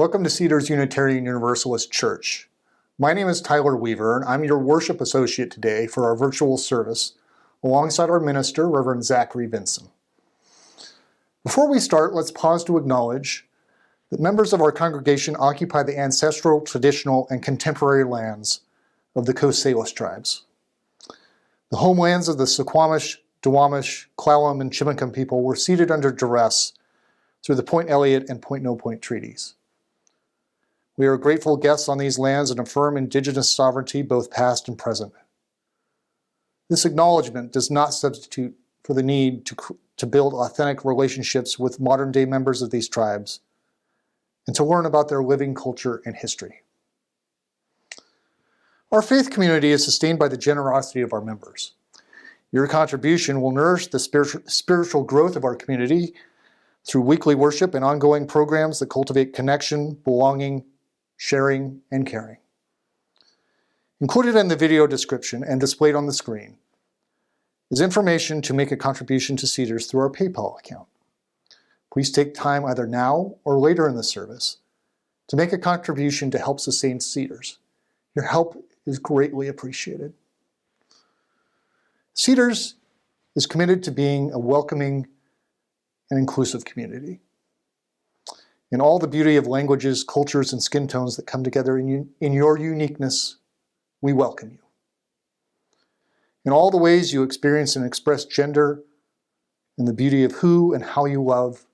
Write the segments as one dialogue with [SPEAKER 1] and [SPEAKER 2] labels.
[SPEAKER 1] Welcome to Cedars Unitarian Universalist Church. My name is Tyler Weaver, and I'm your worship associate today for our virtual service, alongside our minister, Reverend Zachary Vinson. Before we start, let's pause to acknowledge that members of our congregation occupy the ancestral, traditional, and contemporary lands of the Coast Salish tribes. The homelands of the Suquamish, Duwamish, Clallam, and Chimicum people were ceded under duress through the Point Elliott and Point No Point treaties. We are grateful guests on these lands and affirm indigenous sovereignty, both past and present. This acknowledgement does not substitute for the need to build authentic relationships with modern-day members of these tribes and to learn about their living culture and history. Our faith community is sustained by the generosity of our members. Your contribution will nourish the spiritual growth of our community through weekly worship and ongoing programs that cultivate connection, belonging, sharing, and caring. Included in the video description and displayed on the screen is information to make a contribution to Cedars through our PayPal account. Please take time either now or later in the service to make a contribution to help sustain Cedars. Your help is greatly appreciated. Cedars is committed to being a welcoming and inclusive community. In all the beauty of languages, cultures, and skin tones that come together in your uniqueness, we welcome you. In all the ways you experience and express gender and the beauty of who and how you love,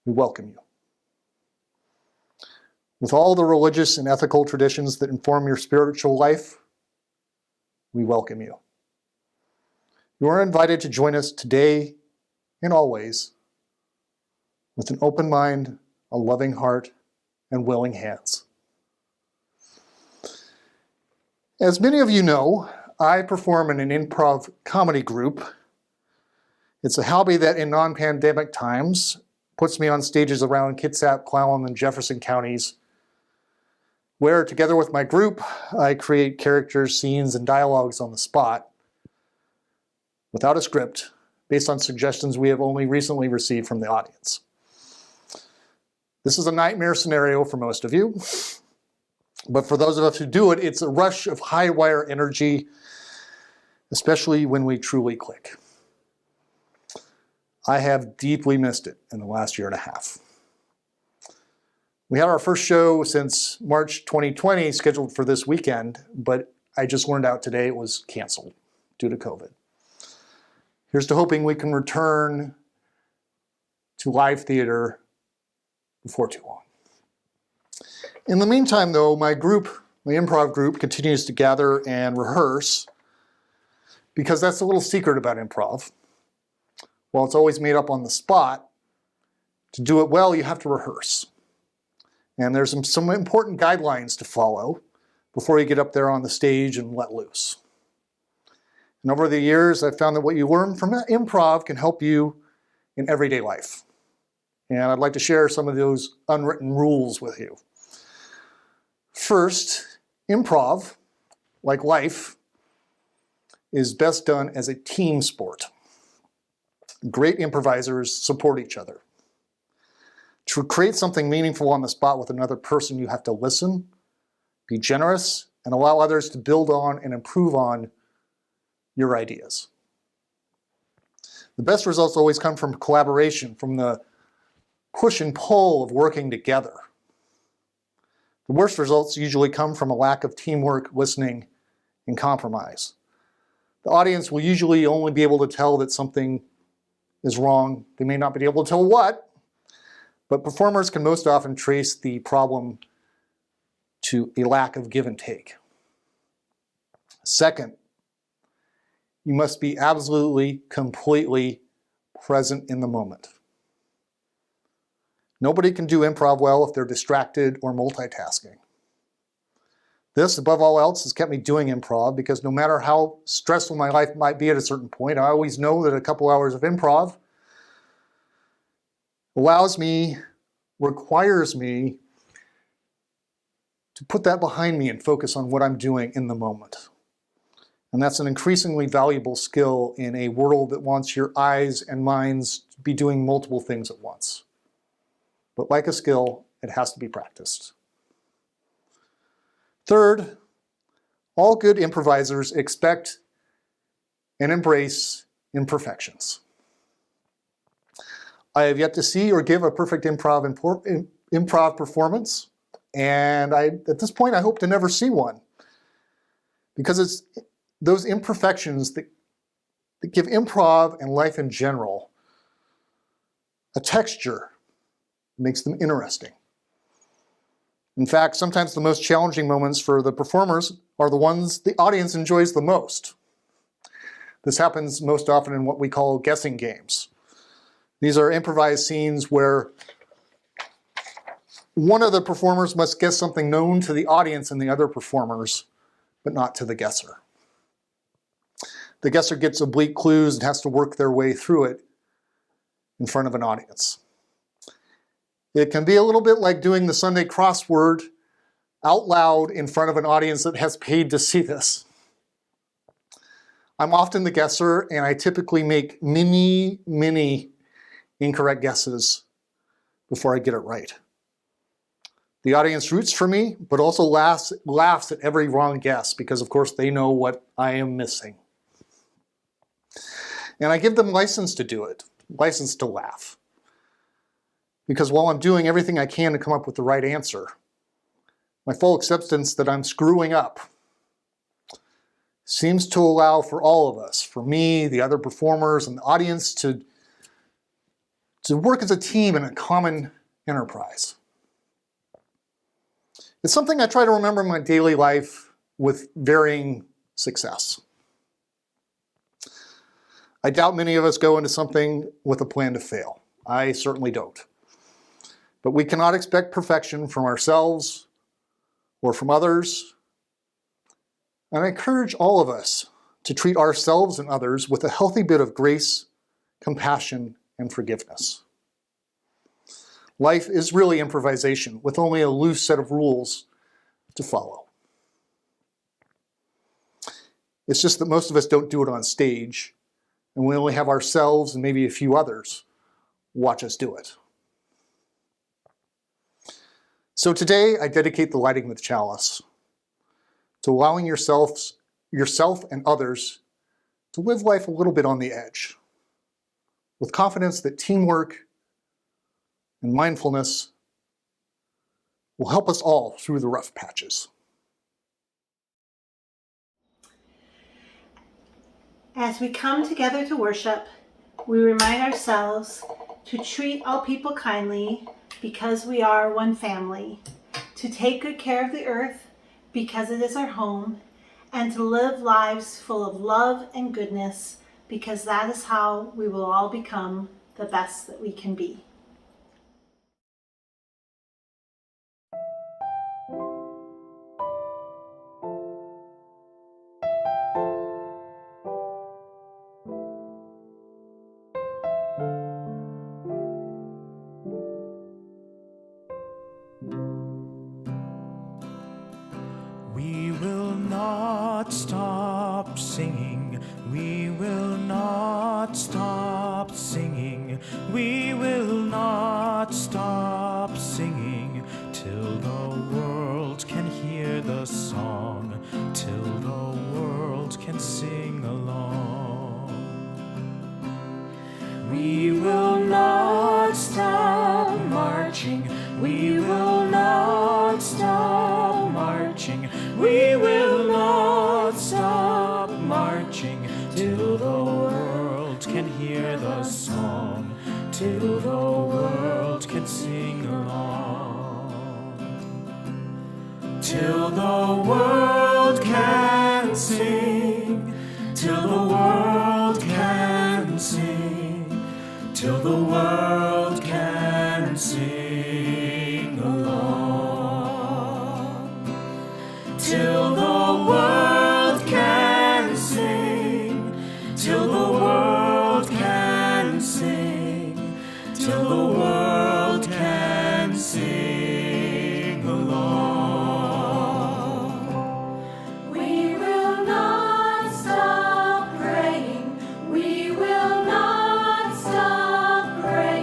[SPEAKER 1] we welcome you. With all the religious and ethical traditions that inform your spiritual life, we welcome you. You are invited to join us today and always with an open mind, a loving heart, and willing hands. As many of you know, I perform in an improv comedy group. It's a hobby that in non-pandemic times puts me on stages around Kitsap, Clallam, and Jefferson counties, where together with my group, I create characters, scenes, and dialogues on the spot without a script, based on suggestions we have only recently received from the audience. This is a nightmare scenario for most of you, but for those of us who do it, it's a rush of high wire energy, especially when we truly click. I have deeply missed it in the last year and a half. We had our first show since March 2020 scheduled for this weekend, but I just learned out today it was canceled due to COVID. Here's to hoping we can return to live theater before too long. In the meantime, though, my improv group, continues to gather and rehearse, because that's a little secret about improv. While it's always made up on the spot, to do it well, you have to rehearse. And there's some important guidelines to follow before you get up there on the stage and let loose. And over the years, I've found that what you learn from improv can help you in everyday life. And I'd like to share some of those unwritten rules with you. First, improv, like life, is best done as a team sport. Great improvisers support each other. To create something meaningful on the spot with another person, you have to listen, be generous, and allow others to build on and improve on your ideas. The best results always come from collaboration, from the push and pull of working together. The worst results usually come from a lack of teamwork, listening, and compromise. The audience will usually only be able to tell that something is wrong. They may not be able to tell what, but performers can most often trace the problem to a lack of give and take. Second, you must be absolutely, completely present in the moment. Nobody can do improv well if they're distracted or multitasking. This, above all else, has kept me doing improv because no matter how stressful my life might be at a certain point, I always know that a couple hours of improv requires me to put that behind me and focus on what I'm doing in the moment. And that's an increasingly valuable skill in a world that wants your eyes and minds to be doing multiple things at once. But like a skill, It has to be practiced. Third, all good improvisers expect and embrace imperfections. I have yet to see or give a perfect improv performance, and at this point I hope to never see one, because it's those imperfections that give improv and life in general a texture that makes them interesting. In fact, sometimes the most challenging moments for the performers are the ones the audience enjoys the most. This happens most often in what we call guessing games. These are improvised scenes where one of the performers must guess something known to the audience and the other performers, but not to the guesser. The guesser gets oblique clues and has to work their way through it in front of an audience. It can be a little bit like doing the Sunday crossword out loud in front of an audience that has paid to see this. I'm often the guesser, and I typically make many incorrect guesses before I get it right. The audience roots for me, but also laughs at every wrong guess because, of course, they know what I am missing. And I give them license to do it, license to laugh. Because while I'm doing everything I can to come up with the right answer, my full acceptance that I'm screwing up seems to allow for all of us, for me, the other performers, and the audience to work as a team in a common enterprise. It's something I try to remember in my daily life with varying success. I doubt many of us go into something with a plan to fail. I certainly don't. But we cannot expect perfection from ourselves or from others. And I encourage all of us to treat ourselves and others with a healthy bit of grace, compassion, and forgiveness. Life is really improvisation with only a loose set of rules to follow. It's just that most of us don't do it on stage, and we only have ourselves and maybe a few others watch us do it. So today, I dedicate the lighting of the chalice to allowing yourself and others to live life a little bit on the edge, with confidence that teamwork and mindfulness will help us all through the rough patches.
[SPEAKER 2] As we come together to worship, we remind ourselves to treat all people kindly because we are one family, to take good care of the earth because it is our home, and to live lives full of love and goodness because that is how we will all become the best that we can be.
[SPEAKER 3] We will not stop singing. We will not stop singing. We will not stop singing till the world can hear the song, till the world can sing along. We will not stop marching. We will not stop marching. We will not stop marching till the world can hear the song, till the world can sing along. Till the world can sing, till the world can sing, till the world can sing along. Till the world can sing, till the world can sing, till the world can sing along.
[SPEAKER 2] We will not stop praying. We will not stop praying.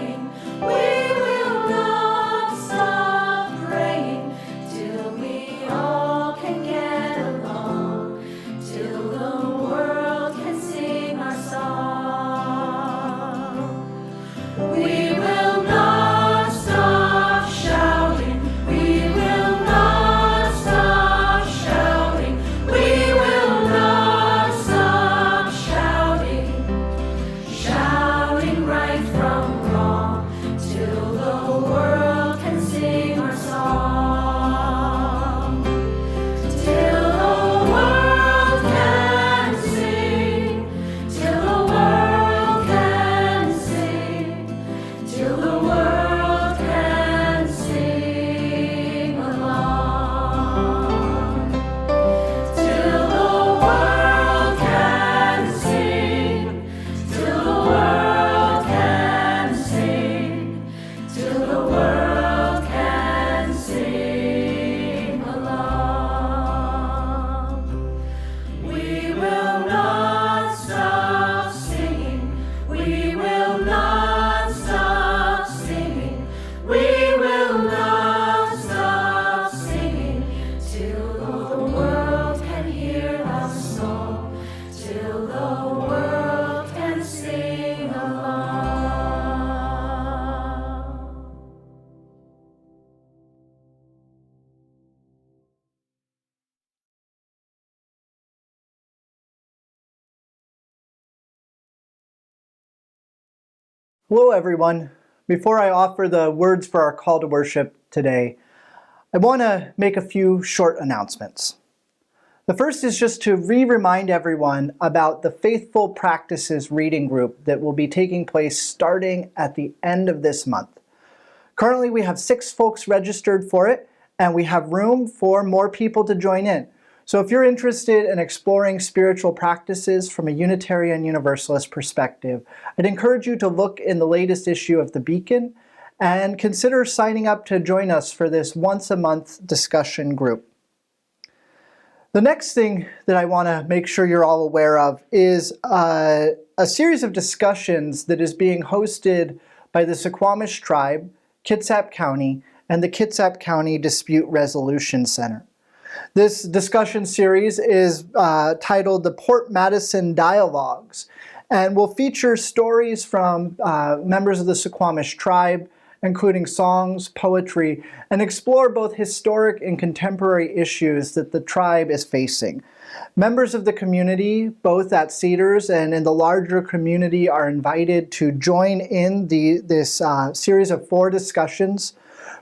[SPEAKER 4] Hello, everyone. Before I offer the words for our call to worship today, I want to make a few short announcements. The first is just to remind everyone about the Faithful Practices reading group that will be taking place starting at the end of this month. Currently, we have 6 folks registered for it, and we have room for more people to join in. So if you're interested in exploring spiritual practices from a Unitarian Universalist perspective, I'd encourage you to look in the latest issue of The Beacon and consider signing up to join us for this once-a-month discussion group. The next thing that I want to make sure you're all aware of is a series of discussions that is being hosted by the Suquamish Tribe, Kitsap County, and the Kitsap County Dispute Resolution Center. This discussion series is titled the Port Madison Dialogues and will feature stories from members of the Suquamish Tribe, including songs, poetry, and explore both historic and contemporary issues that the tribe is facing. Members of the community, both at Cedars and in the larger community, are invited to join in this series of 4 discussions.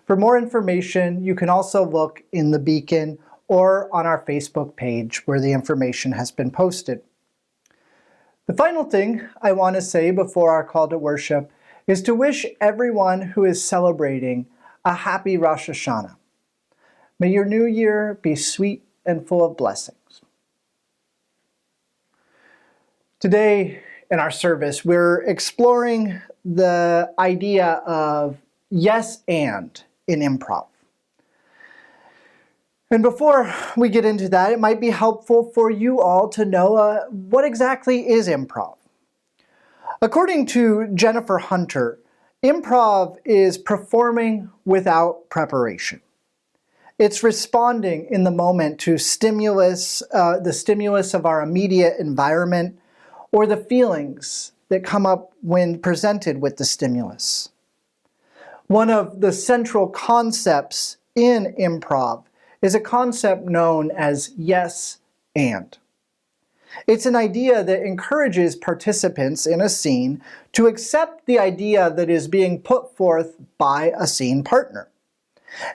[SPEAKER 4] For more information, you can also look in the Beacon or on our Facebook page where the information has been posted. The final thing I want to say before our call to worship is to wish everyone who is celebrating a happy Rosh Hashanah. May your new year be sweet and full of blessings. Today in our service, we're exploring the idea of yes and in improv. And before we get into that, it might be helpful for you all to know what exactly is improv. According to Jennifer Hunter, improv is performing without preparation. It's responding in the moment to stimulus, the stimulus of our immediate environment, or the feelings that come up when presented with the stimulus. One of the central concepts in improv is a concept known as yes and. It's an idea that encourages participants in a scene to accept the idea that is being put forth by a scene partner.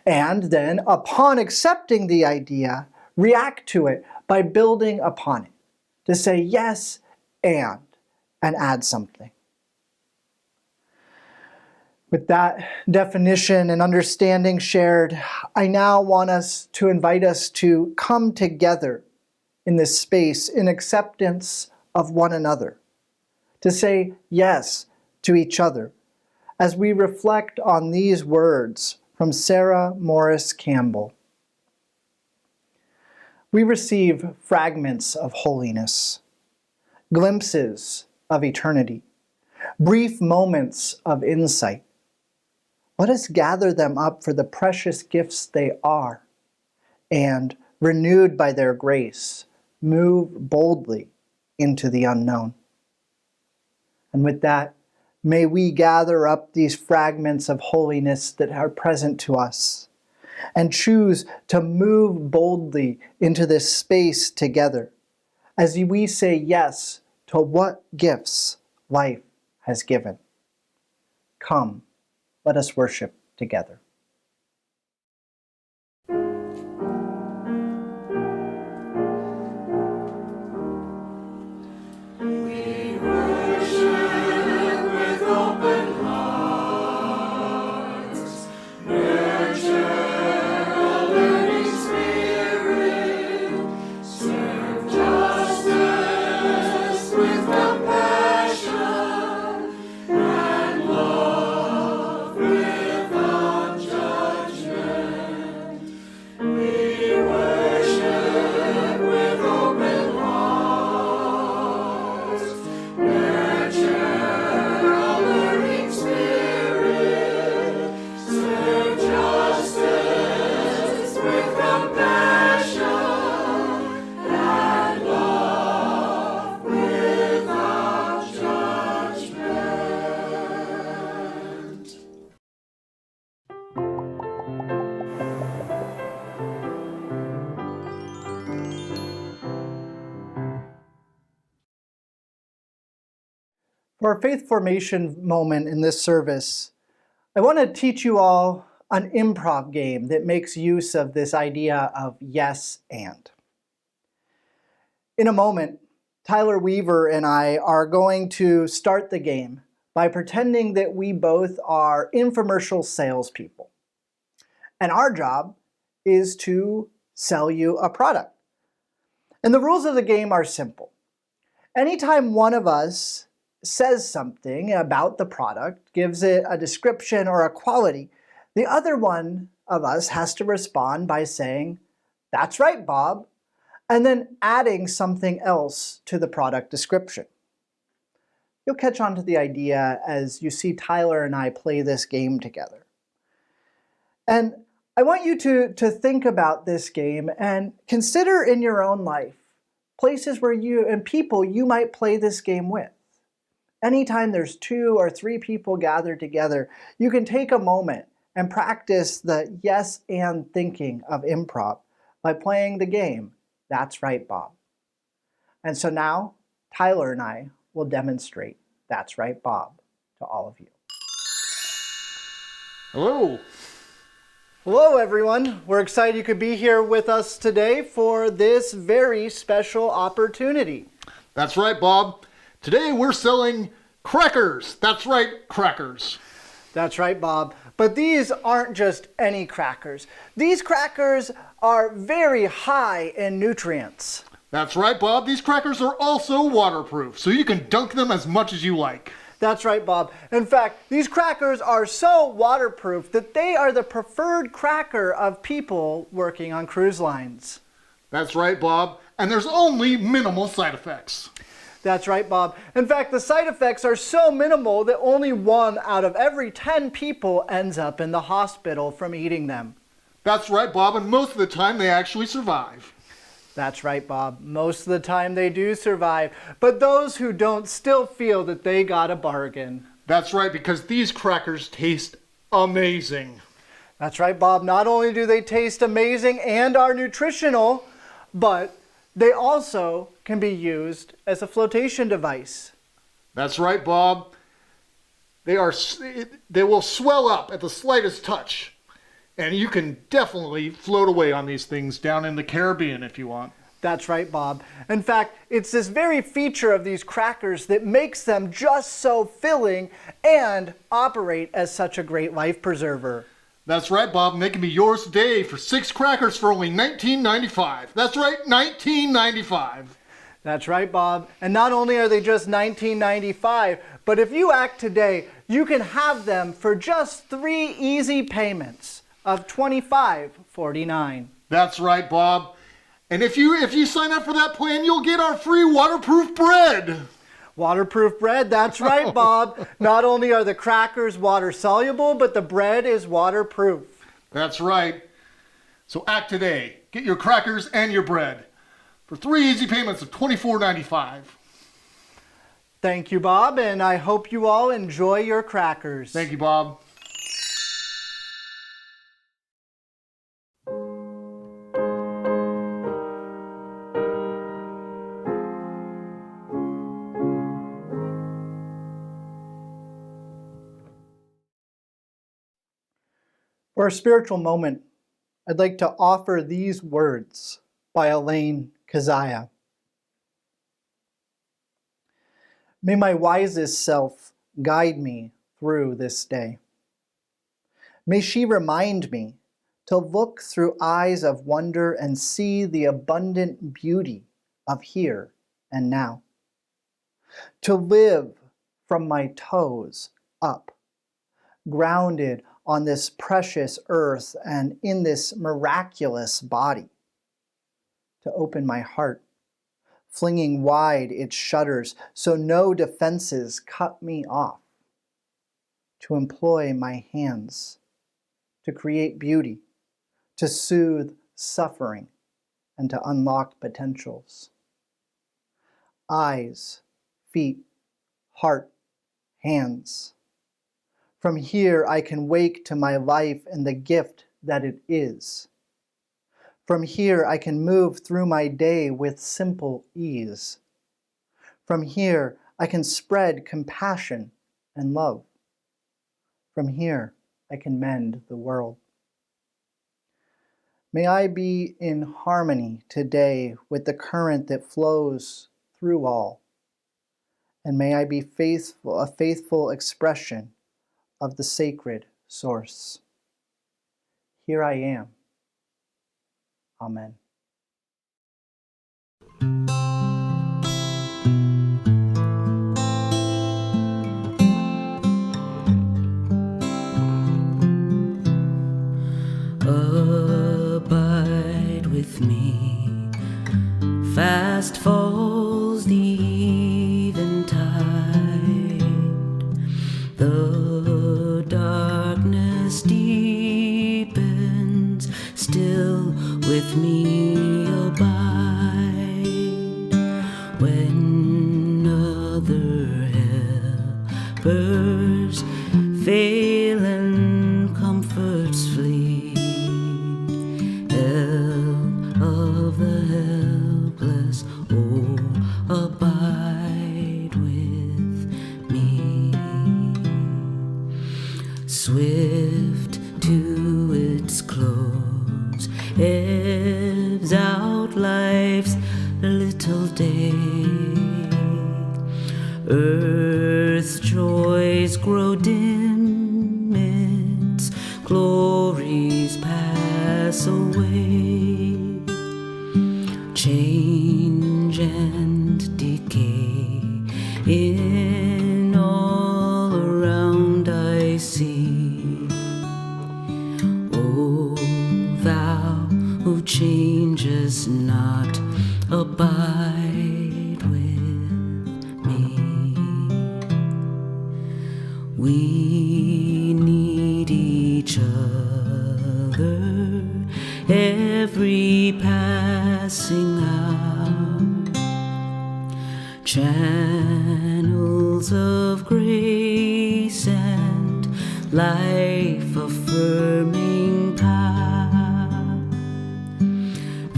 [SPEAKER 4] And then, upon accepting the idea, react to it by building upon it, to say yes and add something. With that definition and understanding shared, I now want to invite us to come together in this space in acceptance of one another, to say yes to each other as we reflect on these words from Sarah Morris Campbell. We receive fragments of holiness, glimpses of eternity, brief moments of insight. Let us gather them up for the precious gifts they are, and, renewed by their grace, move boldly into the unknown. And with that, may we gather up these fragments of holiness that are present to us, and choose to move boldly into this space together, as we say yes to what gifts life has given. Come. Let us worship together.
[SPEAKER 3] We worship with open hearts, nurture a learning spirit, serve justice with compassion, and love with
[SPEAKER 4] For our faith formation moment in this service, I want to teach you all an improv game that makes use of this idea of yes and. In a moment, Tyler Weaver and I are going to start the game by pretending that we both are infomercial salespeople. And our job is to sell you a product. And the rules of the game are simple. Anytime one of us says something about the product, gives it a description or a quality, the other one of us has to respond by saying, "That's right, Bob," and then adding something else to the product description. You'll catch on to the idea as you see Tyler and I play this game together. And I want you to think about this game and consider in your own life places where you and people you might play this game with. Anytime there's 2 or 3 people gathered together, you can take a moment and practice the yes and thinking of improv by playing the game, "That's right, Bob." And so now, Tyler and I will demonstrate "That's right, Bob" to all of you.
[SPEAKER 1] Hello.
[SPEAKER 4] Hello, everyone. We're excited you could be here with us today for this very special opportunity.
[SPEAKER 1] That's right, Bob. Today we're selling crackers. That's right, crackers.
[SPEAKER 4] That's right, Bob. But these aren't just any crackers. These crackers are very high in nutrients.
[SPEAKER 1] That's right, Bob. These crackers are also waterproof, so you can dunk them as much as you like.
[SPEAKER 4] That's right, Bob. In fact, these crackers are so waterproof that they are the preferred cracker of people working on cruise lines.
[SPEAKER 1] That's right, Bob. And there's only minimal side effects.
[SPEAKER 4] That's right, Bob. In fact, the side effects are so minimal that only 1 out of every 10 people ends up in the hospital from eating them.
[SPEAKER 1] That's right, Bob, and most of the time they actually survive.
[SPEAKER 4] That's right, Bob. Most of the time they do survive, but those who don't still feel that they got a bargain.
[SPEAKER 1] That's right, because these crackers taste amazing.
[SPEAKER 4] That's right, Bob. Not only do they taste amazing and are nutritional, but they also can be used as a flotation device.
[SPEAKER 1] That's right, Bob. They will swell up at the slightest touch. And you can definitely float away on these things down in the Caribbean if you want.
[SPEAKER 4] That's right, Bob. In fact, it's this very feature of these crackers that makes them just so filling and operate as such a great life preserver.
[SPEAKER 1] That's right, Bob, and they can be yours today for 6 crackers for only $19.95. That's right, $19.95.
[SPEAKER 4] That's right, Bob. And not only are they just $19.95, but if you act today, you can have them for just 3 easy payments of $25.49.
[SPEAKER 1] That's right, Bob. And if you sign up for that plan, you'll get our free waterproof bread.
[SPEAKER 4] Waterproof bread, that's right, Bob. Not only are the crackers water soluble, but the bread is waterproof.
[SPEAKER 1] That's right. So act today. Get your crackers and your bread for 3 easy payments of $24.95.
[SPEAKER 4] Thank you, Bob, and I hope you all enjoy your crackers.
[SPEAKER 1] Thank you, Bob.
[SPEAKER 4] For a spiritual moment, I'd like to offer these words by Elaine Keziah. May my wisest self guide me through this day. May she remind me to look through eyes of wonder and see the abundant beauty of here and now. To live from my toes up, grounded on this precious earth and in this miraculous body. To open my heart, flinging wide its shutters so no defenses cut me off. To employ my hands, to create beauty, to soothe suffering, and to unlock potentials. Eyes, feet, heart, hands. From here I can wake to my life and the gift that it is. From here I can move through my day with simple ease. From here I can spread compassion and love. From here, I can mend the world. May I be in harmony today with the current that flows through all. And may I be a faithful expression of the sacred source. Here I am. Amen.
[SPEAKER 5] Abide with me, fast falls the eventide, the darkness deepens, still with me abide, when other helpers fail and comforts flee. Help of the helpless, oh, abide with me. Swift to its close, ebbs out life's little day. Earth's joys grow dim, its glories pass away. Change and decay in all around I see. O thou who changes not, abide with me. We need each other every passing hour, channels of grace and life affirming power,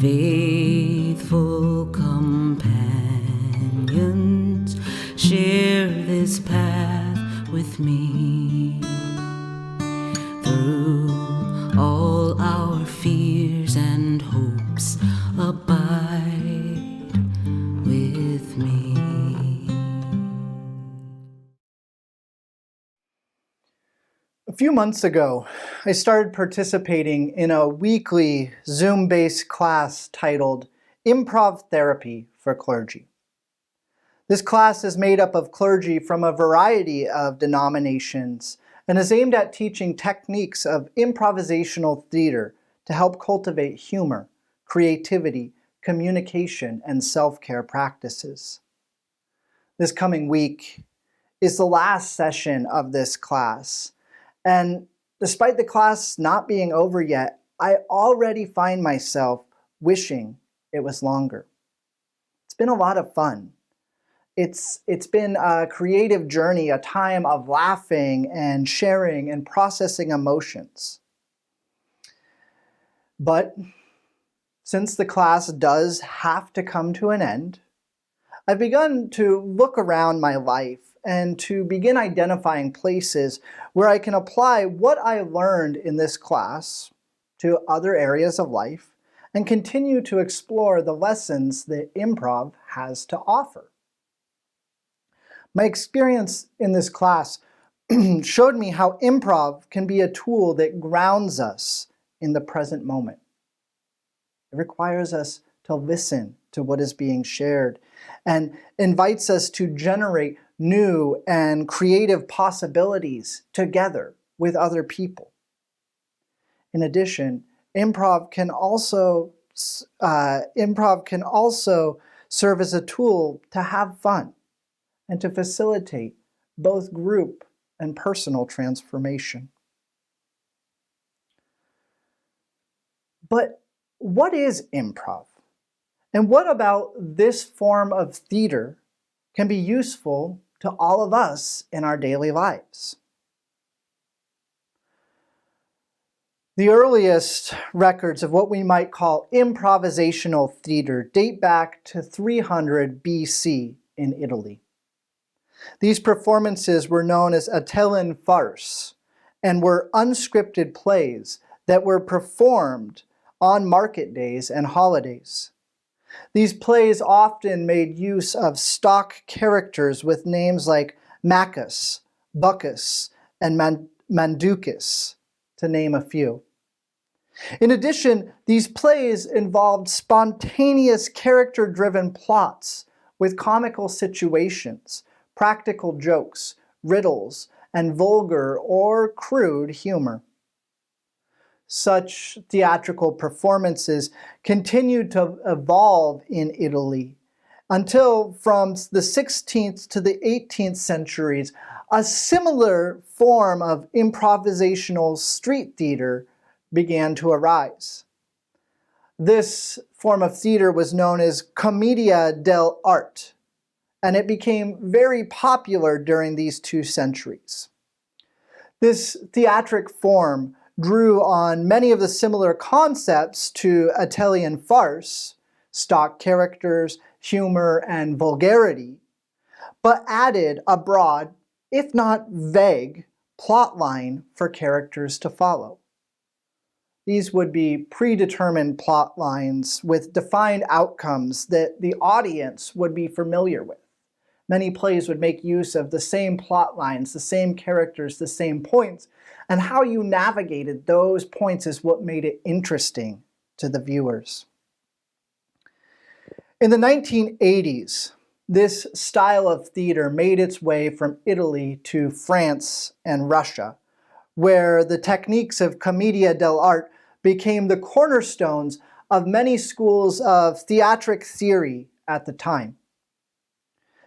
[SPEAKER 5] faithful companions share this path with me. Through all our fears and hopes, abide with me.
[SPEAKER 4] A few months ago, I started participating in a weekly Zoom-based class titled Improv Therapy for Clergy. This class is made up of clergy from a variety of denominations and is aimed at teaching techniques of improvisational theater to help cultivate humor, creativity, communication, and self-care practices. This coming week is the last session of this class, and despite the class not being over yet, I already find myself wishing it was longer. It's been a lot of fun. It's been a creative journey, a time of laughing and sharing and processing emotions. But since the class does have to come to an end, I've begun to look around my life and to begin identifying places where I can apply what I learned in this class to other areas of life and continue to explore the lessons that improv has to offer. My experience in this class showed me how improv can be a tool that grounds us in the present moment. It requires us to listen to what is being shared and invites us to generate new and creative possibilities together with other people. In addition, improv can also serve as a tool to have fun and to facilitate both group and personal transformation. But what is improv? And what about this form of theater can be useful to all of us in our daily lives? The earliest records of what we might call improvisational theater date back to 300 BC in Italy. These performances were known as Atellan farce and were unscripted plays that were performed on market days and holidays. These plays often made use of stock characters with names like Macus, Buckus, and Manducus, to name a few. In addition, these plays involved spontaneous character-driven plots with comical situations, practical jokes, riddles, and vulgar or crude humor. Such theatrical performances continued to evolve in Italy until, from the 16th to the 18th centuries, a similar form of improvisational street theater began to arise. This form of theater was known as commedia dell'arte, and it became very popular during these 2 centuries. This theatric form drew on many of the similar concepts to Atellan farce, stock characters, humor, and vulgarity, but added a broad, if not vague, plot line for characters to follow. These would be predetermined plot lines with defined outcomes that the audience would be familiar with. Many plays would make use of the same plot lines, the same characters, the same points, and how you navigated those points is what made it interesting to the viewers. In the 1980s, this style of theater made its way from Italy to France and Russia, where the techniques of commedia dell'arte became the cornerstones of many schools of theatric theory at the time.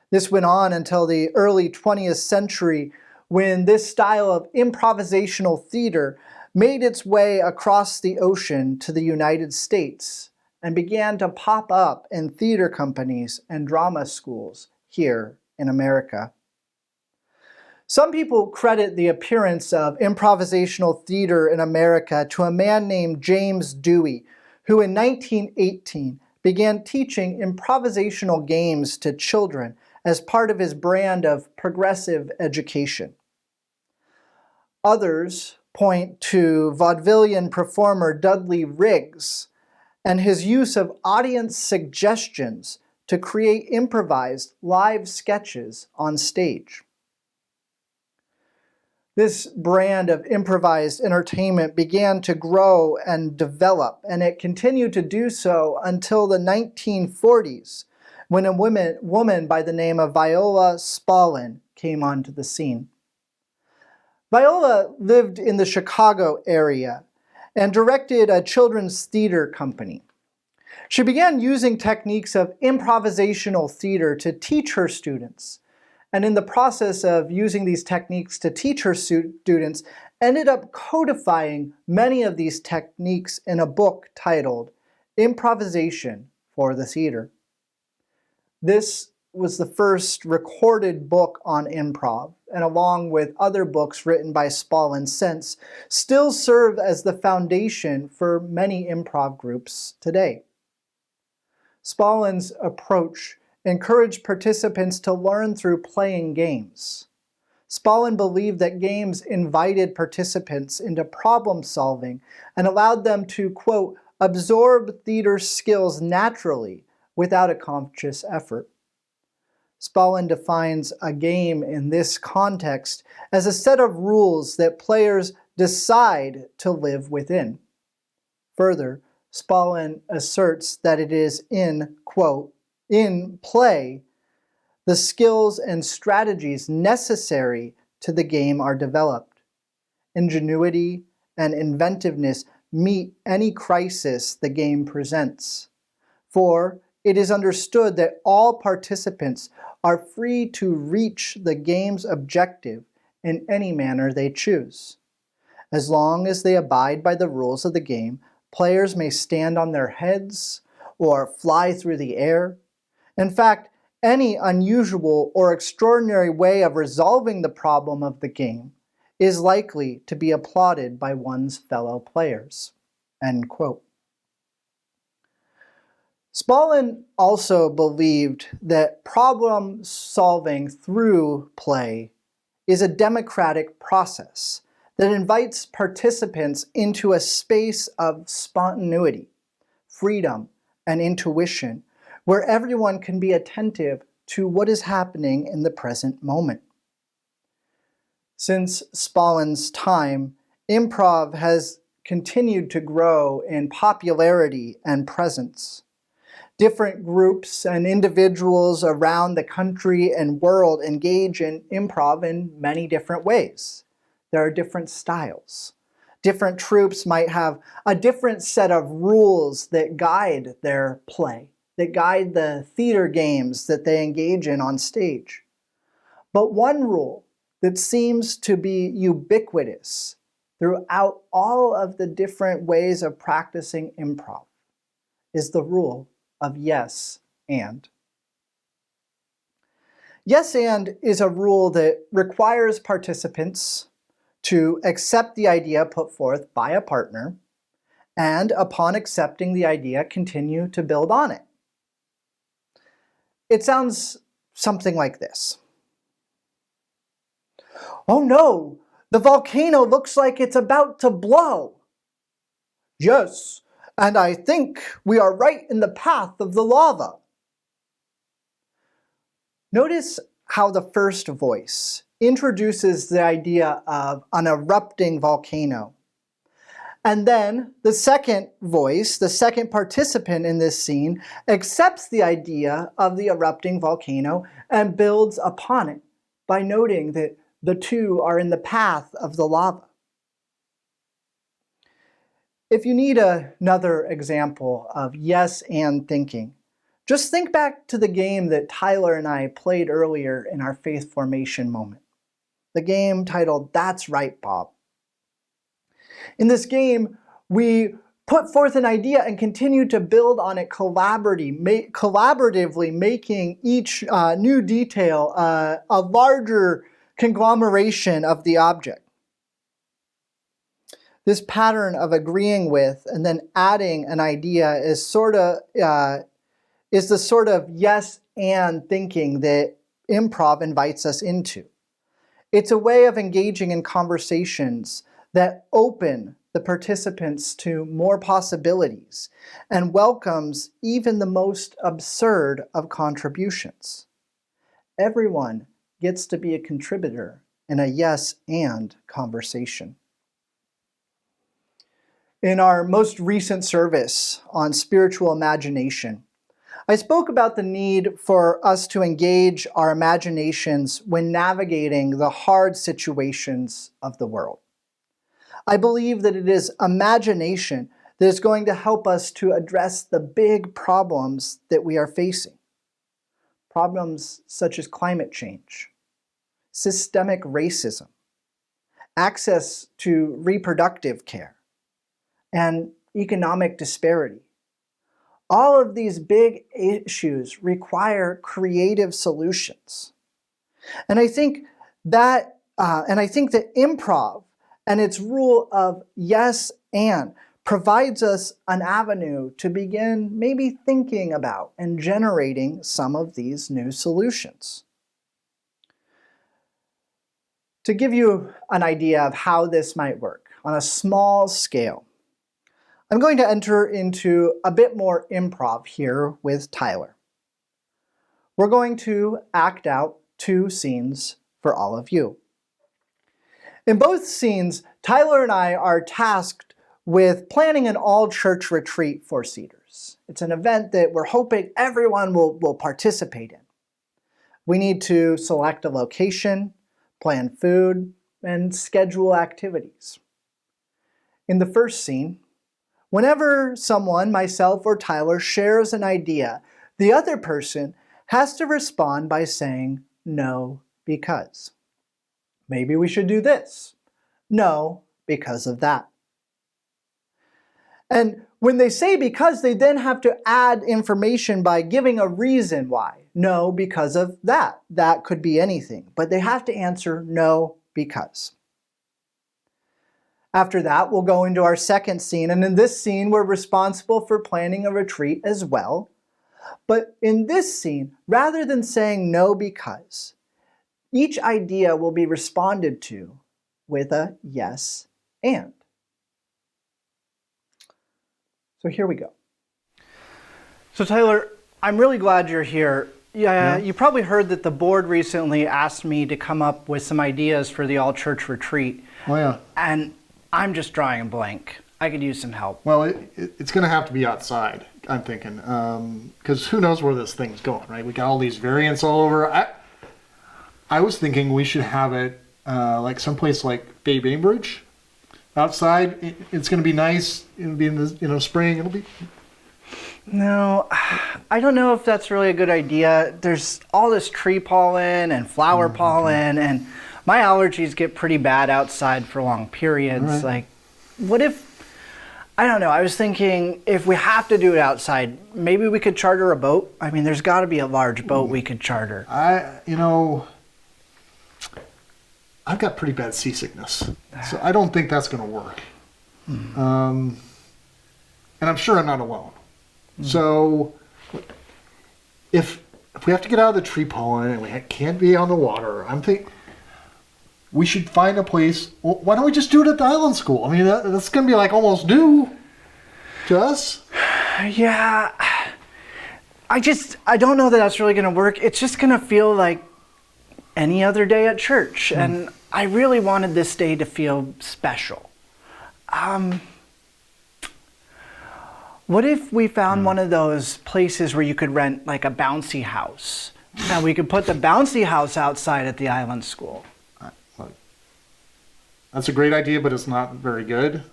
[SPEAKER 4] This went on until the early 20th century, when this style of improvisational theater made its way across the ocean to the United States and began to pop up in theater companies and drama schools here in America. Some people credit the appearance of improvisational theater in America to a man named James Dewey, who in 1918 began teaching improvisational games to children as part of his brand of progressive education. Others point to vaudevillian performer Dudley Riggs and his use of audience suggestions to create improvised live sketches on stage. This brand of improvised entertainment began to grow and develop, and it continued to do so until the 1940s, when a woman by the name of Viola Spolin came onto the scene. Viola lived in the Chicago area and directed a children's theater company. She began using techniques of improvisational theater to teach her students, and in the process of using these techniques to teach her students, ended up codifying many of these techniques in a book titled Improvisation for the Theater. This was the first recorded book on improv, and along with other books written by Spolin since, still serve as the foundation for many improv groups today. Spolin's approach encouraged participants to learn through playing games. Spolin believed that games invited participants into problem solving and allowed them to, quote, absorb theater skills naturally without a conscious effort. Spolin defines a game in this context as a set of rules that players decide to live within. Further, Spolin asserts that it is in, quote, in play, the skills and strategies necessary to the game are developed. Ingenuity and inventiveness meet any crisis the game presents. For it is understood that all participants are free to reach the game's objective in any manner they choose. As long as they abide by the rules of the game, players may stand on their heads or fly through the air. In fact, any unusual or extraordinary way of resolving the problem of the game is likely to be applauded by one's fellow players. End quote. Spallin also believed that problem solving through play is a democratic process that invites participants into a space of spontaneity, freedom, and intuition, where everyone can be attentive to what is happening in the present moment. Since Spallin's time, improv has continued to grow in popularity and presence. Different groups and individuals around the country and world engage in improv in many different ways. There are different styles. Different troupes might have a different set of rules that guide their play, that guide the theater games that they engage in on stage. But one rule that seems to be ubiquitous throughout all of the different ways of practicing improv is the rule of yes and. Yes and is a rule that requires participants to accept the idea put forth by a partner, and upon accepting the idea, continue to build on it. It sounds something like this. Oh no, the volcano looks like it's about to blow. Yes, and I think we are right in the path of the lava. Notice how the first voice introduces the idea of an erupting volcano. And then the second voice, the second participant in this scene, accepts the idea of the erupting volcano and builds upon it by noting that the two are in the path of the lava. If you need another example of yes and thinking, just think back to the game that Tyler and I played earlier in our faith formation moment. The game titled That's Right, Bob. In this game, we put forth an idea and continued to build on it collaboratively, making each new detail a larger conglomeration of the object. This pattern of agreeing with and then adding an idea is the sort of yes and thinking that improv invites us into. It's a way of engaging in conversations that open the participants to more possibilities and welcomes even the most absurd of contributions. Everyone gets to be a contributor in a yes and conversation. In our most recent service on spiritual imagination, I spoke about the need for us to engage our imaginations when navigating the hard situations of the world. I believe that it is imagination that is going to help us to address the big problems that we are facing. Problems such as climate change, systemic racism, access to reproductive care, and economic disparity. All of these big issues require creative solutions. And I think that improv and its rule of yes and provides us an avenue to begin maybe thinking about and generating some of these new solutions. To give you an idea of how this might work on a small scale, I'm going to enter into a bit more improv here with Tyler. We're going to act out 2 scenes for all of you. In both scenes, Tyler and I are tasked with planning an all-church retreat for Cedars. It's an event that we're hoping everyone will participate in. We need to select a location, plan food, and schedule activities. In the first scene, whenever someone, myself or Tyler, shares an idea, the other person has to respond by saying, no, because. Maybe we should do this. No, because of that. And when they say because, they then have to add information by giving a reason why. No, because of that. That could be anything, but they have to answer no, because. After that, we'll go into our second scene, and in this scene, we're responsible for planning a retreat as well, But in this scene, rather than saying no because, each idea will be responded to with a yes and. So here we go. So Tyler, I'm really glad you're here. Yeah, you probably heard that the board recently asked me to come up with some ideas for the all-church retreat.
[SPEAKER 1] Oh yeah.
[SPEAKER 4] And I'm just drawing a blank. I could use some help.
[SPEAKER 1] Well, it's going to have to be outside, I'm thinking, because who knows where this thing's going, right? We got all these variants all over. I was thinking we should have it like someplace like Bay Bainbridge, outside. It's going to be nice. It'll be in the spring. It'll be.
[SPEAKER 4] No, I don't know if that's really a good idea. There's all this tree pollen and flower pollen, and my allergies get pretty bad outside for long periods.
[SPEAKER 1] Right.
[SPEAKER 4] Like, what if, I don't know, I was thinking if we have to do it outside, maybe we could charter a boat. I mean, there's got to be a large boat we could charter.
[SPEAKER 1] I've got pretty bad seasickness, so I don't think that's going to work. And I'm sure I'm not alone. So if we have to get out of the tree pollen and we can't be on the water, I'm thinking we should find a place. Well, why don't we just do it at the island school? I mean, that's going to be like almost new to us.
[SPEAKER 4] Yeah, I don't know that that's really going to work. It's just going to feel like any other day at church. And I really wanted this day to feel special. What if we found one of those places where you could rent like a bouncy house? And we could put the bouncy house outside at the island school.
[SPEAKER 1] Look, that's a great idea, but it's not very good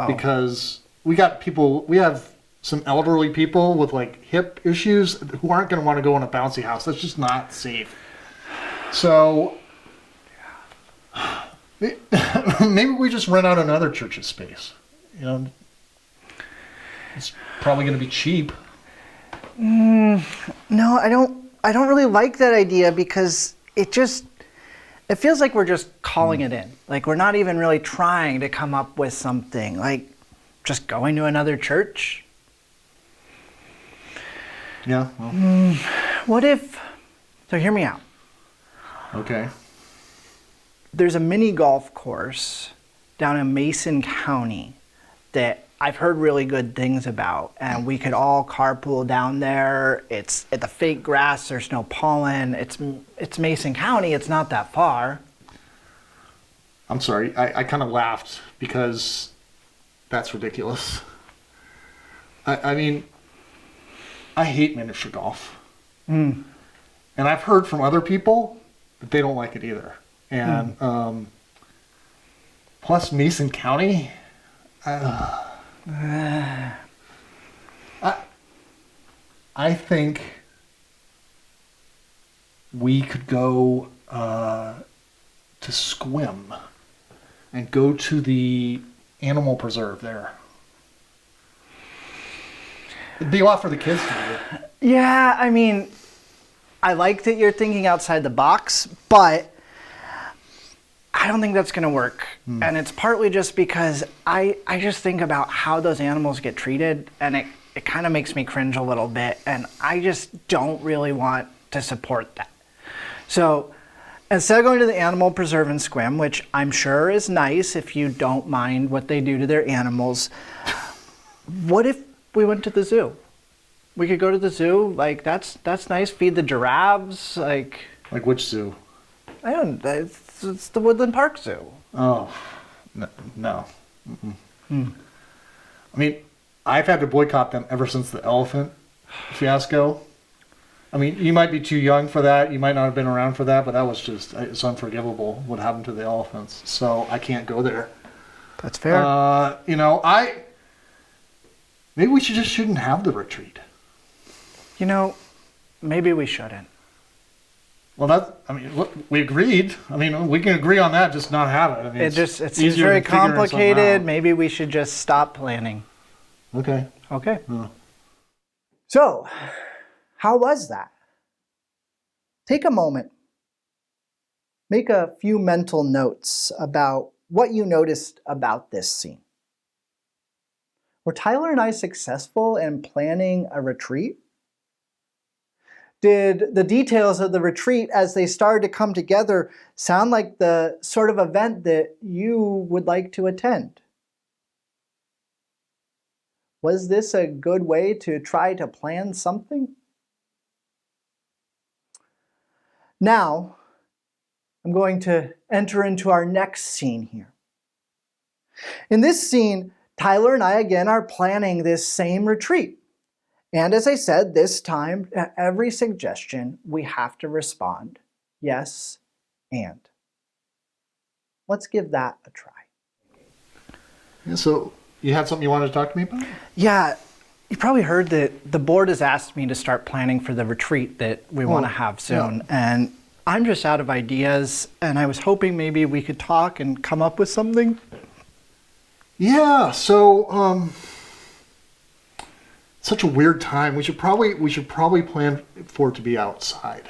[SPEAKER 1] because we have some elderly people with like hip issues who aren't going to want to go in a bouncy house. That's just not safe. So maybe we just rent out another church's space. It's probably going to be cheap.
[SPEAKER 4] No, I don't really like that idea because it feels like we're just calling it in. Like we're not even really trying to come up with something. Like just going to another church.
[SPEAKER 1] Yeah. Well.
[SPEAKER 4] What if, so hear me out.
[SPEAKER 1] Okay.
[SPEAKER 4] There's a mini golf course down in Mason County that I've heard really good things about, and we could all carpool down there. It's at the fake grass, there's no pollen. It's Mason County, it's not that far.
[SPEAKER 1] I'm sorry, I kind of laughed because that's ridiculous. I mean, I hate miniature golf. And I've heard from other people that they don't like it either. And plus Mason County, I think we could go to Squim and go to the animal preserve there. It'd be a lot for the kids to do.
[SPEAKER 4] Yeah, I mean, I like that you're thinking outside the box, but I don't think that's going to work. And it's partly just because I just think about how those animals get treated, and it kind of makes me cringe a little bit, and I just don't really want to support that. So instead of going to the animal preserve and Squim, which I'm sure is nice if you don't mind what they do to their animals, what if we went to the zoo? We could go to the zoo, like that's nice, feed the giraffes, like
[SPEAKER 1] Which zoo?
[SPEAKER 4] I don't, it's the Woodland Park Zoo.
[SPEAKER 1] Oh, no. I mean, I've had to boycott them ever since the elephant fiasco. I mean, you might be too young for that. You might not have been around for that, but that was just, it's unforgivable what happened to the elephants. So I can't go there.
[SPEAKER 4] That's fair.
[SPEAKER 1] Maybe we just shouldn't have the retreat.
[SPEAKER 4] Maybe we shouldn't.
[SPEAKER 1] Well, we agreed. I mean, we can agree on that, just not have it. I mean,
[SPEAKER 4] It seems
[SPEAKER 1] easier
[SPEAKER 4] very
[SPEAKER 1] than figuring something
[SPEAKER 4] complicated.
[SPEAKER 1] out.
[SPEAKER 4] Maybe we should just stop planning.
[SPEAKER 1] Okay.
[SPEAKER 4] Okay.
[SPEAKER 1] Yeah.
[SPEAKER 4] So, how was that? Take a moment. Make a few mental notes about what you noticed about this scene. Were Tyler and I successful in planning a retreat? Did the details of the retreat as they started to come together sound like the sort of event that you would like to attend? Was this a good way to try to plan something? Now, I'm going to enter into our next scene here. In this scene, Tyler and I again are planning this same retreat. And as I said, this time, to every suggestion, we have to respond, yes, and. Let's give that a try.
[SPEAKER 1] Yeah, so you had something you wanted to talk to me about?
[SPEAKER 4] Yeah, you probably heard that the board has asked me to start planning for the retreat that we want to have soon.
[SPEAKER 1] Yeah.
[SPEAKER 4] And I'm just out of ideas, and I was hoping maybe we could talk and come up with something.
[SPEAKER 1] Yeah, so such a weird time. We should probably plan for it to be outside.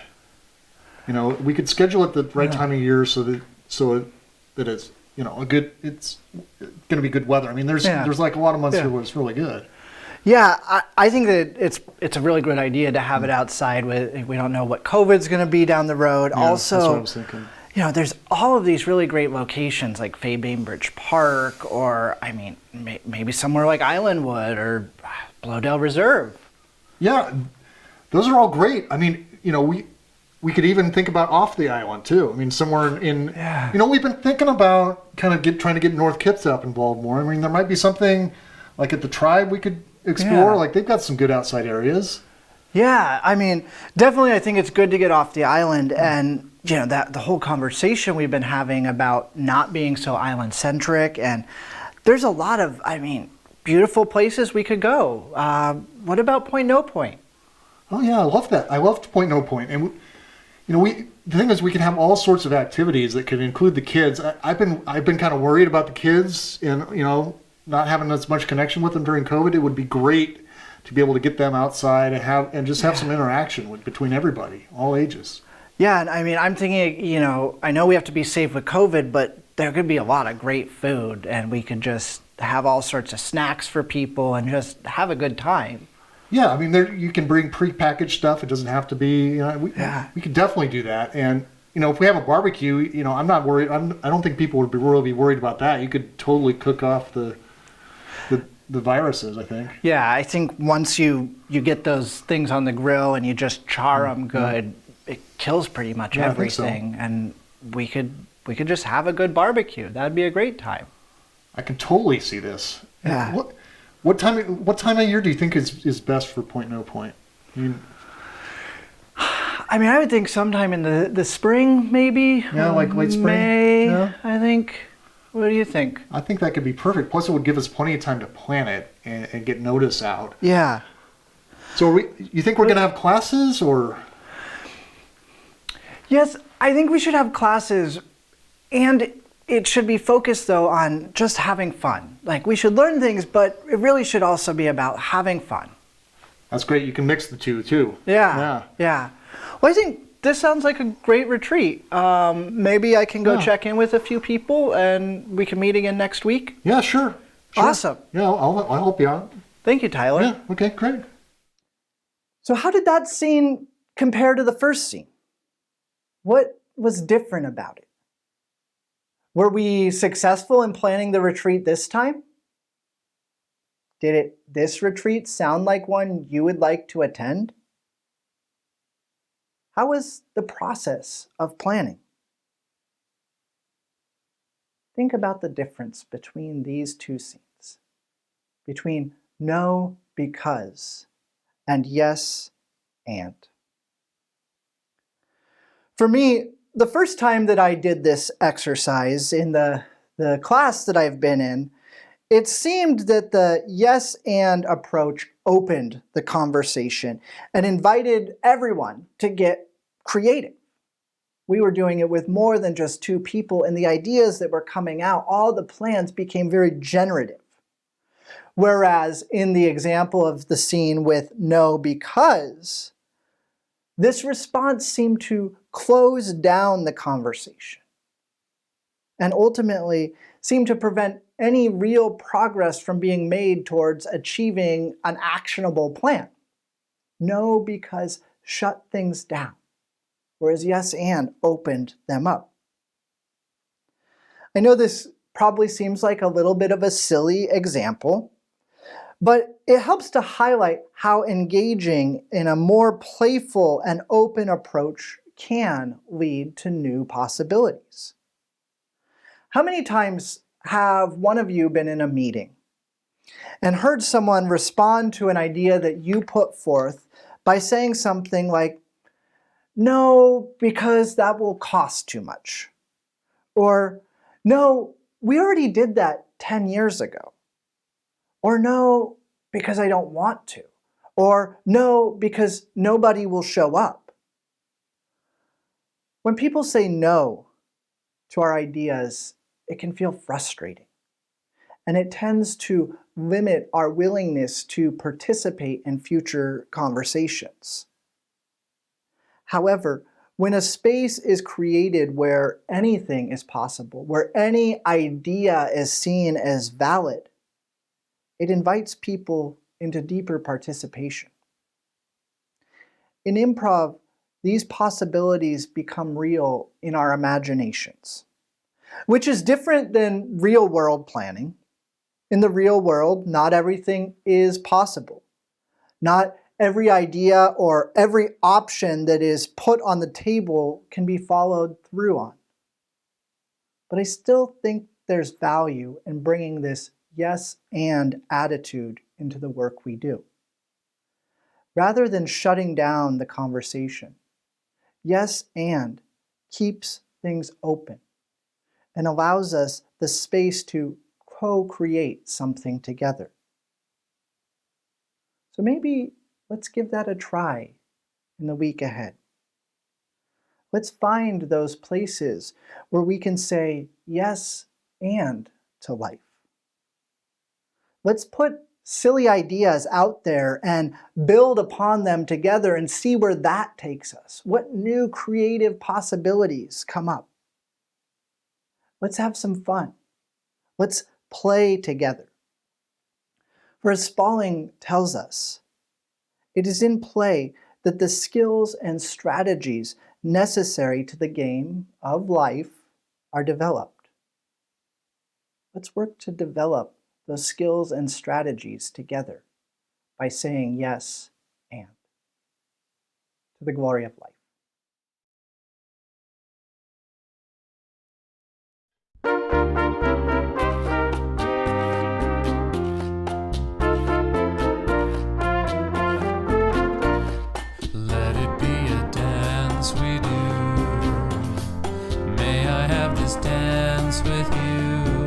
[SPEAKER 1] You know, we could schedule it the right time of year so that it's, you know, it's going to be good weather. I mean, there's like a lot of months here where it's really good.
[SPEAKER 4] Yeah, I think that it's a really good idea to have it outside. We don't know what COVID's going to be down the road.
[SPEAKER 1] Yeah,
[SPEAKER 4] also,
[SPEAKER 1] that's what I was thinking.
[SPEAKER 4] You know, there's all of these really great locations like Fay Bainbridge Park, or I mean, maybe somewhere like Islandwood or Blowdale Reserve.
[SPEAKER 1] Yeah, those are all great. I mean, you know, we could even think about off the island too. I mean, somewhere in you know, we've been thinking about kind of trying to get North Kitsap involved more. I mean, there might be something like at the Tribe we could explore. Like they've got some good outside areas.
[SPEAKER 4] Yeah, I mean, definitely I think it's good to get off the island, and you know, that the whole conversation we've been having about not being so island centric, and there's a lot of, I mean, beautiful places we could go. What about Point No Point?
[SPEAKER 1] Oh yeah, I love that. I love Point No Point. And you know, the thing is, we can have all sorts of activities that could include the kids. I've been kind of worried about the kids and, you know, not having as much connection with them during COVID. It would be great to be able to get them outside and just have some interaction between everybody, all ages.
[SPEAKER 4] Yeah, and I mean, I'm thinking, you know, I know we have to be safe with COVID, but there could be a lot of great food, and we could just have all sorts of snacks for people and just have a good time.
[SPEAKER 1] Yeah, I mean, you can bring pre-packaged stuff. It doesn't have to be, you know, we could definitely do that. And, you know, if we have a barbecue, you know, I'm not worried. I don't think people would really be worried about that. You could totally cook off the viruses, I think.
[SPEAKER 4] Yeah, I think once you get those things on the grill and you just char them good, it kills pretty much everything. So. And we could just have a good barbecue. That'd be a great time.
[SPEAKER 1] I can totally see this.
[SPEAKER 4] Yeah.
[SPEAKER 1] What time of year do you think is best for Point No Point?
[SPEAKER 4] I mean, I would think sometime in the spring, maybe.
[SPEAKER 1] Yeah, like late spring.
[SPEAKER 4] May,
[SPEAKER 1] yeah.
[SPEAKER 4] I think. What do you think?
[SPEAKER 1] I think that could be perfect. Plus, it would give us plenty of time to plan it and get notice out.
[SPEAKER 4] Yeah.
[SPEAKER 1] So, you think we're going to have classes, or?
[SPEAKER 4] Yes, I think we should have classes, and it should be focused, though, on just having fun. Like, we should learn things, but it really should also be about having fun.
[SPEAKER 1] That's great. You can mix the two, too.
[SPEAKER 4] Yeah. Well, I think this sounds like a great retreat. Maybe I can go check in with a few people, and we can meet again next week.
[SPEAKER 1] Yeah, sure.
[SPEAKER 4] Awesome.
[SPEAKER 1] Yeah, I'll help you out.
[SPEAKER 4] Thank you, Tyler.
[SPEAKER 1] Yeah, okay, great.
[SPEAKER 4] So how did that scene compare to the first scene? What was different about it? Were we successful in planning the retreat this time? Did this retreat sound like one you would like to attend? How was the process of planning? Think about the difference between these two scenes, between no, because, and yes, and. For me, the first time that I did this exercise in the class that I've been in, it seemed that the yes and approach opened the conversation and invited everyone to get creative. We were doing it with more than just two people, and the ideas that were coming out, all the plans became very generative. Whereas in the example of the scene with no, because, this response seemed to close down the conversation and ultimately seemed to prevent any real progress from being made towards achieving an actionable plan. No, because shut things down, whereas yes and opened them up. I know this probably seems like a little bit of a silly example, but it helps to highlight how engaging in a more playful and open approach can lead to new possibilities. How many times have one of you been in a meeting and heard someone respond to an idea that you put forth by saying something like, "No, because that will cost too much," or "No, we already did that 10 years ago," or "No, because I don't want to," or "No, because nobody will show up"? When people say no to our ideas, it can feel frustrating, and it tends to limit our willingness to participate in future conversations. However, when a space is created where anything is possible, where any idea is seen as valid, it invites people into deeper participation. In improv, these possibilities become real in our imaginations, which is different than real-world planning. In the real world, not everything is possible. Not every idea or every option that is put on the table can be followed through on. But I still think there's value in bringing this yes and attitude into the work we do. Rather than shutting down the conversation, yes and keeps things open and allows us the space to co-create something together. So maybe let's give that a try in the week ahead. Let's find those places where we can say yes and to life. Let's put silly ideas out there and build upon them together and see where that takes us. What new creative possibilities come up? Let's have some fun. Let's play together. For as Spalding tells us, it is in play that the skills and strategies necessary to the game of life are developed. Let's work to develop those skills and strategies together by saying yes and to the glory of life.
[SPEAKER 3] Let it be a dance we do. May I have this dance with you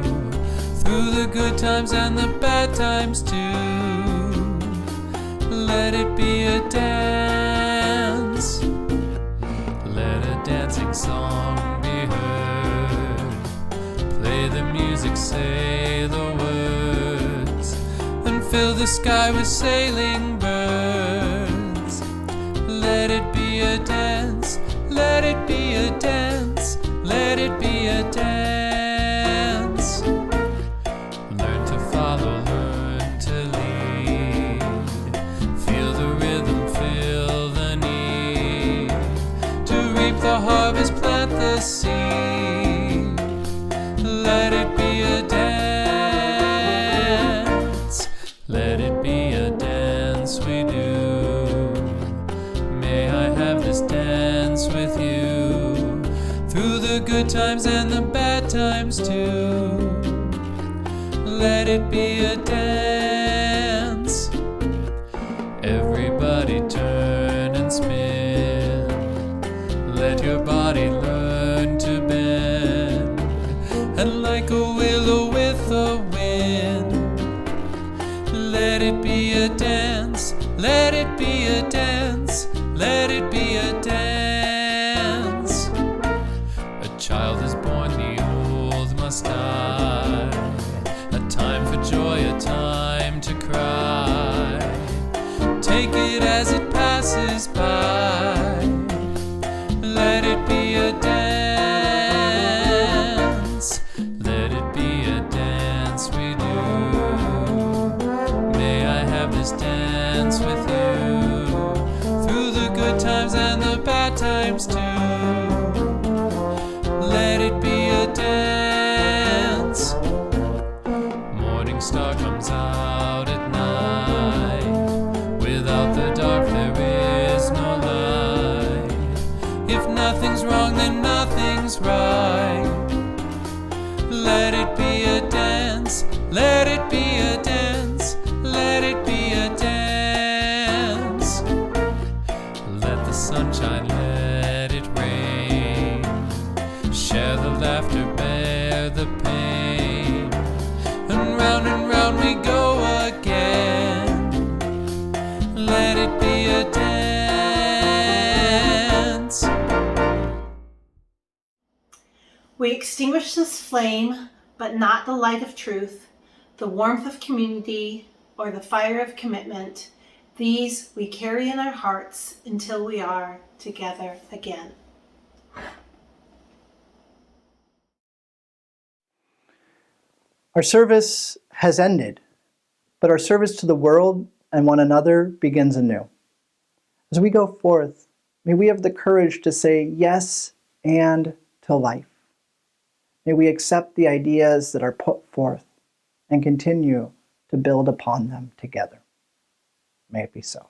[SPEAKER 3] through the good times and the bad times too. Let it be a dance. Let a dancing song be heard. Play the music, say the words, and fill the sky with sailing birds. Let it be a dance, let it be a dance, let it be a dance. Learn to follow, learn to lead. Feel the rhythm, feel the need. To reap the harvest, plant the seed. Let it be a dance. Let it be a dance we do. May I have this dance with you through the good times and the bad times too. Let it be a dance. Everybody turn and spin. Let your body learn to bend. And like a willow with the wind, let it be a dance. Let it be a dance. Let it be a dance. A child is born, the old must die. A time for joy, a time to cry. Take it as it passes by. Let it be a dance. Let it be a dance we do. May I have this dance nothing's wrong, then nothing's right. Let it be a dance, let it be a dance, let it be a dance. Let the sunshine, let it rain. Share the laughter, bear the pain. And round we go again. Let it be a dance.
[SPEAKER 2] We extinguish this flame, but not the light of truth, the warmth of community, or the fire of commitment. These we carry in our hearts until we are together again.
[SPEAKER 4] Our service has ended, but our service to the world and one another begins anew. As we go forth, may we have the courage to say yes and to life. May we accept the ideas that are put forth and continue to build upon them together. May it be so.